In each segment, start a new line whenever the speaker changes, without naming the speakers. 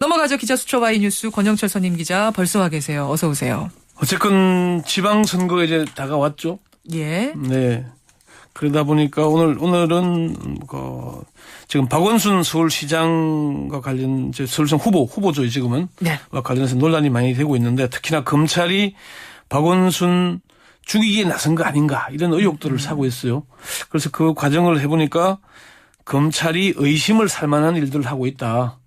넘어가죠. 기자수첩 와이뉴스 권영철 선임 기자 벌써 와 계세요. 어서 오세요.
어쨌건 지방선거가 이제 다가왔죠.
예.
네. 그러다 보니까 오늘은 지금 박원순 서울시장과 관련 서울시장 후보죠 지금은.
네.
관련해서 논란이 많이 되고 있는데 특히나 검찰이 박원순 죽이기에 나선 거 아닌가 이런 의혹들을 사고 있어요. 그래서 그 과정을 해보니까 검찰이 의심을 살 만한 일들을 하고 있다.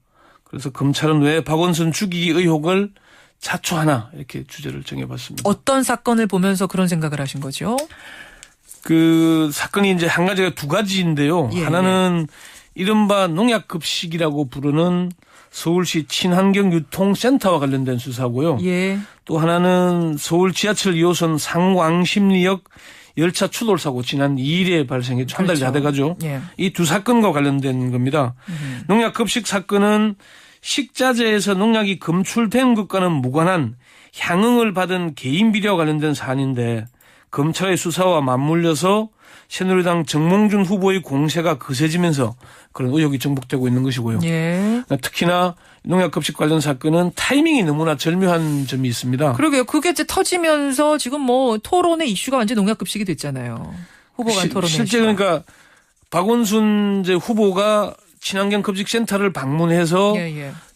그래서 검찰은 왜 박원순 죽이기 의혹을 자초하나 이렇게 주제를 정해봤습니다.
어떤 사건을 보면서 그런 생각을 하신 거죠?
그 사건이 이제 한 가지가 두 가지인데요.
예,
하나는 이른바 농약급식이라고 부르는 서울시 친환경유통센터와 관련된 수사고요.
예.
또 하나는 서울 지하철 2호선 상왕십리역 열차 추돌 사고 지난 2일에 발생했죠. 한 달이 다 돼가죠.
예.
이 두 사건과 관련된 겁니다. 농약급식 사건은 식자재에서 농약이 검출된 것과는 무관한 향응을 받은 개인 비리와 관련된 사안인데 검찰의 수사와 맞물려서 새누리당 정몽준 후보의 공세가 거세지면서 그런 의혹이 정복되고 있는 것이고요.
예.
특히나 농약급식 관련 사건은 타이밍이 너무나 절묘한 점이 있습니다.
그러게요. 그게 이제 터지면서 지금 뭐 토론의 이슈가 완전 농약급식이 됐잖아요. 후보 간 토론의
실제
이슈가.
그러니까 박원순 이제 후보가 친환경급식센터를 방문해서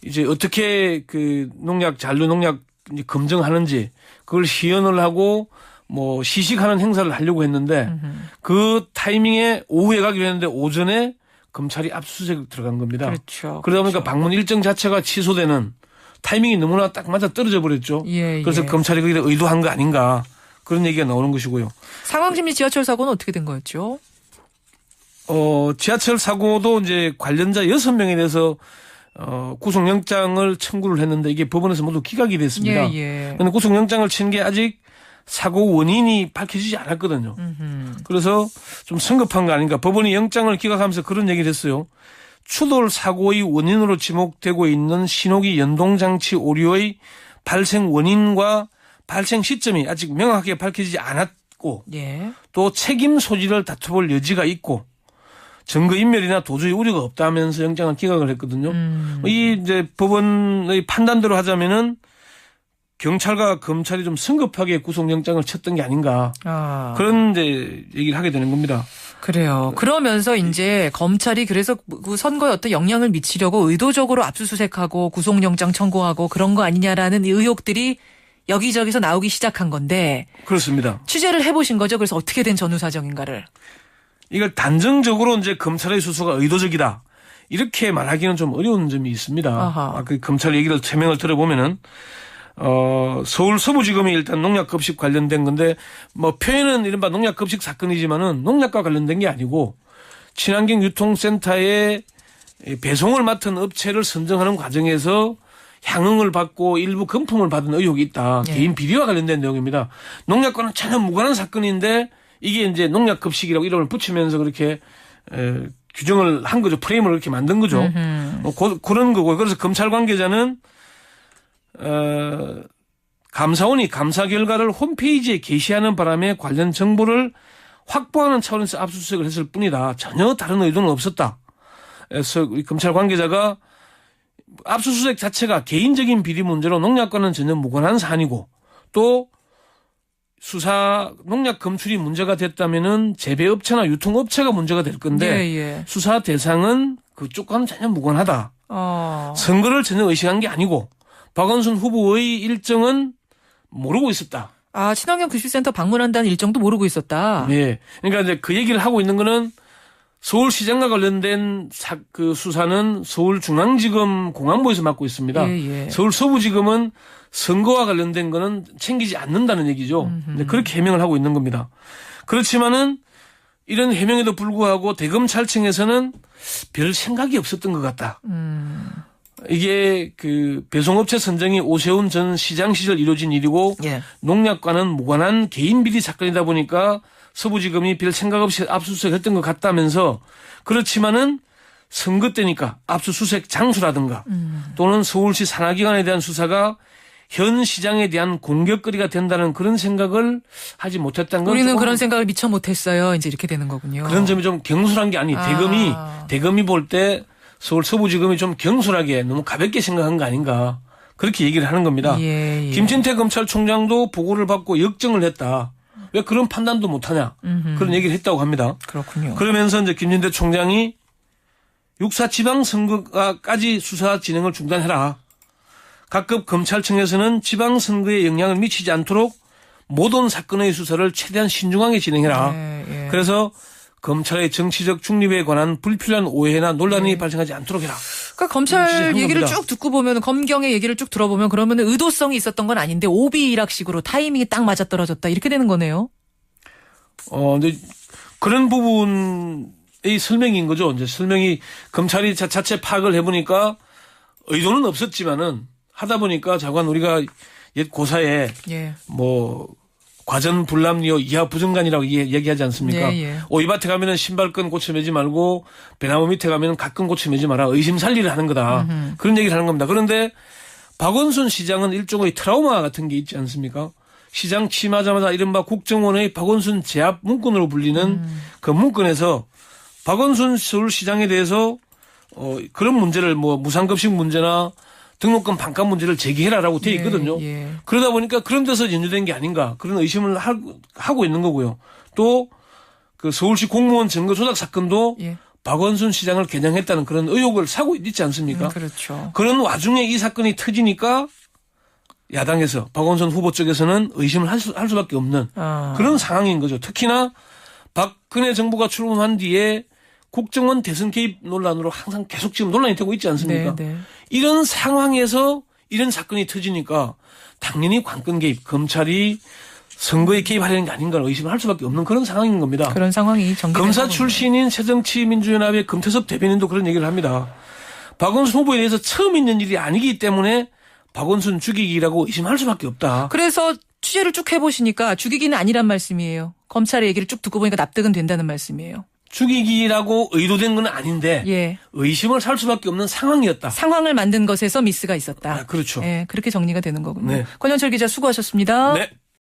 이제 어떻게 그 잔류 농약 검증하는지 그걸 시연을 하고 뭐 시식하는 행사를 하려고 했는데 그 타이밍에 오후에 가기로 했는데 오전에 검찰이 압수수색 들어간 겁니다.
그렇죠.
그러다 보니까 방문 일정 자체가 취소되는 타이밍이 너무나 딱 맞아 떨어져 버렸죠.
예,
그래서 검찰이 거기다 의도한 거 아닌가 그런 얘기가 나오는 것이고요.
상황심리 지하철 사고는 어떻게 된 거였죠?
지하철 사고도 이제 관련자 6명에 대해서 구속영장을 청구를 했는데 이게 법원에서 모두 기각이 됐습니다. 그런데 구속영장을 친 게 아직 사고 원인이 밝혀지지 않았거든요. 그래서 좀 성급한 거 아닌가. 법원이 영장을 기각하면서 그런 얘기를 했어요. 추돌 사고의 원인으로 지목되고 있는 신호기 연동장치 오류의 발생 원인과 발생 시점이 아직 명확하게 밝혀지지 않았고 또 책임 소지를 다퉈볼 여지가 있고 증거인멸이나 도저히 우려가 없다면서 영장을 기각을 했거든요. 이 이제 법원의 판단대로 하자면은 경찰과 검찰이 좀 성급하게 구속영장을 쳤던 게 아닌가. 그런 이제 얘기를 하게 되는 겁니다.
그래요. 그러면서 이제 검찰이 그래서 그 선거에 어떤 영향을 미치려고 의도적으로 압수수색하고 구속영장 청구하고 그런 거 아니냐라는 의혹들이 여기저기서 나오기 시작한 건데.
그렇습니다.
취재를 해보신 거죠. 그래서 어떻게 된 전후 사정인가를.
이걸 단정적으로 이제 검찰의 수사가 의도적이다. 이렇게 말하기는 좀 어려운 점이 있습니다. 그 검찰 얘기를 설명을 들어보면은 서울 서부지검이 일단 농약급식 관련된 건데 뭐 표현은 이른바 농약급식 사건이지만은 농약과 관련된 게 아니고 친환경유통센터에 배송을 맡은 업체를 선정하는 과정에서 향응을 받고 일부 금품을 받은 의혹이 있다. 개인 비리와 관련된 내용입니다. 농약과는 전혀 무관한 사건인데 이게 이제 농약급식이라고 이름을 붙이면서 그렇게 규정을 한 거죠. 프레임을 그렇게 만든 거죠. 그런 거고. 그래서 검찰 관계자는 감사원이 감사 결과를 홈페이지에 게시하는 바람에 관련 정보를 확보하는 차원에서 압수수색을 했을 뿐이다. 전혀 다른 의도는 없었다. 그래서 우리 검찰 관계자가 압수수색 자체가 개인적인 비리 문제로 농약과는 전혀 무관한 사안이고 또 수사 농약 검출이 문제가 됐다면은 재배업체나 유통업체가 문제가 될 건데 수사 대상은 그쪽과는 전혀 무관하다. 선거를 전혀 의식한 게 아니고 박원순 후보의 일정은 모르고 있었다.
친환경 급식센터 방문한다는 일정도 모르고 있었다.
네. 그러니까 이제 그 얘기를 하고 있는 거는 서울시장과 관련된 그 수사는 서울중앙지검 공안부에서 맡고 있습니다. 서울 서부지검은 선거와 관련된 거는 챙기지 않는다는 얘기죠. 그렇게 해명을 하고 있는 겁니다. 그렇지만은 이런 해명에도 불구하고 대검찰청에서는 별 생각이 없었던 것 같다. 이게 그 배송업체 선정이 오세훈 전 시장 시절 이루어진 일이고 농약과는 무관한 개인 비리 사건이다 보니까 서부지검이 별 생각 없이 압수수색했던 것 같다면서 그렇지만은 선거 때니까 압수수색 장소라든가 또는 서울시 산하기관에 대한 수사가 현 시장에 대한 공격거리가 된다는 그런 생각을 하지 못했다는 건
우리는 그런 생각을 미처 못했어요. 이제 이렇게 되는 거군요.
그런 점이 좀 경솔한 게 아니. 대검이 볼 때 서울 서부지검이 좀 경솔하게 너무 가볍게 생각한 거 아닌가. 그렇게 얘기를 하는 겁니다.
예.
김진태 검찰총장도 보고를 받고 역정을 했다. 왜 그런 판단도 못하냐. 그런 얘기를 했다고 합니다.
그렇군요.
그러면서 이제 김진태 총장이 육사 지방선거까지 수사 진행을 중단해라. 각급 검찰청에서는 지방선거에 영향을 미치지 않도록 모든 사건의 수사를 최대한 신중하게 진행해라.
예.
그래서 검찰의 정치적 중립에 관한 불필요한 오해나 논란이 발생하지 않도록 해라.
그러니까 검찰 얘기를 쭉 듣고 보면 검경의 얘기를 쭉 들어보면 그러면 의도성이 있었던 건 아닌데 오비일학식으로 타이밍이 딱 맞아떨어졌다 이렇게 되는 거네요.
근데 그런 부분의 설명인 거죠. 이제 설명이 검찰이 자체 파악을 해보니까 의도는 없었지만은 하다 보니까 자관 우리가 옛 고사에 뭐 과전 불남리오 이하 부정간이라고 얘기하지 않습니까? 오이밭에 가면은 신발끈 고쳐 매지 말고 배나무 밑에 가면은 각끈 고쳐 매지 마라. 의심 살리를 하는 거다. 그런 얘기를 하는 겁니다. 그런데 박원순 시장은 일종의 트라우마 같은 게 있지 않습니까? 시장 취임하자마자 이른바 국정원의 박원순 제압 문건으로 불리는 그 문건에서 박원순 서울시장에 대해서 그런 문제를 뭐 무상급식 문제나 등록금 반값 문제를 제기해라라고 돼 있거든요. 그러다 보니까 그런 데서 연루된 게 아닌가 그런 의심을 하고 있는 거고요. 또 그 서울시 공무원 증거 조작 사건도 박원순 시장을 겨냥했다는 그런 의혹을 사고 있지 않습니까?
그렇죠.
그런 와중에 이 사건이 터지니까 야당에서 박원순 후보 쪽에서는 의심을 할 수밖에 없는 그런 상황인 거죠. 특히나 박근혜 정부가 출범한 뒤에 국정원 대선 개입 논란으로 항상 계속 지금 논란이 되고 있지 않습니까? 이런 상황에서 이런 사건이 터지니까 당연히 관권 개입, 검찰이 선거에 개입하려는 게 아닌가 의심을 할 수밖에 없는 그런 상황인 겁니다.
그런 상황이
검사 출신인 새정치민주연합의 금태섭 대변인도 그런 얘기를 합니다. 박원순 후보에 대해서 처음 있는 일이 아니기 때문에 박원순 죽이기라고 의심할 수밖에 없다.
그래서 취재를 쭉 해보시니까 죽이기는 아니란 말씀이에요. 검찰의 얘기를 쭉 듣고 보니까 납득은 된다는 말씀이에요.
죽이기라고 의도된 건 아닌데 의심을 살 수밖에 없는 상황이었다.
상황을 만든 것에서 미스가 있었다.
그렇죠.
그렇게 정리가 되는 거군요. 권현철 기자 수고하셨습니다.
네.